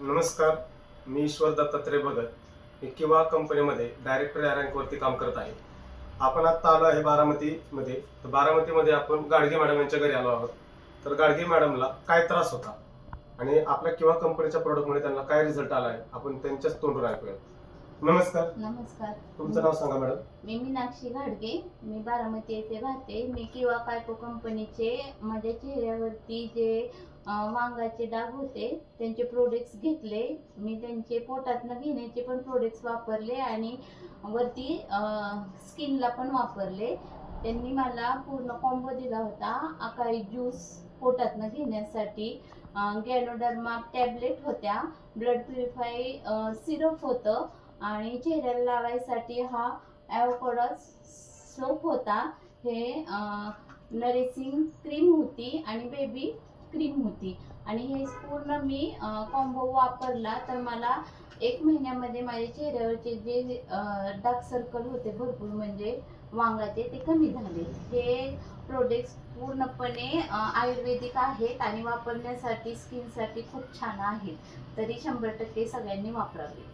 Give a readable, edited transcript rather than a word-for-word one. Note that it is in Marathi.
नमस्कार, मी ईश्वर दत्तात्रय भगत. मी किवा कंपनीमध्ये डायरेक्टर या रँकवरती काम करत आहे. आपण आता आलो आहे बारामतीमध्ये. तर बारामतीमध्ये आपण गाडगे मॅडम यांच्या घरी आलो आहोत. तर गाडगे मॅडमला काय त्रास होता आणि आपल्या किवा कंपनीच्या प्रोडक्टमुळे त्यांना काय रिझल्ट आला आहे आपण त्यांच्याच तोंडून ऐकूया. नमस्कार. नमस्कार. तुमचं नाव सांगा मॅडम. मी मीनाक्षी घाडगे. मी बारामती येथे राहते. मी किवा कायको कंपनीचे माझ्या चेहऱ्यावरती जे वांगाचे डाग होते त्यांचे प्रोडक्ट्स घेतले. मी त्यांचे पोटातनं घेण्याचे पण प्रोडक्ट्स वापरले आणि वरती स्किनला पण वापरले. त्यांनी मला पूर्ण कॉम्बो दिला होता. अकाई ज्यूस पोटातनं घेण्यासाठी, गॅनोडर्मा टॅबलेट होत्या, ब्लड प्युरिफाय सिरप होतं आणि चेहऱ्याला लावायसाठी हा ॲवोकाडो सोप होता. हे नरिशिंग क्रीम होती आणि बेबी क्रीम होती आणि हे पूर्ण मी कॉम्बो वापरला तर मला 1 महिन्यामध्ये माझ्या चेहऱ्यावरचे जे डार्क सर्कल होते भरपूर म्हणजे वांगाचे ते कमी झाले. हे प्रोडक्ट्स पूर्णपणे आयुर्वेदिक आहेत आणि वापरण्यासाठी स्किनसाठी खूप छान आहेत. तरी 100% सगळ्यांनी वापरावे.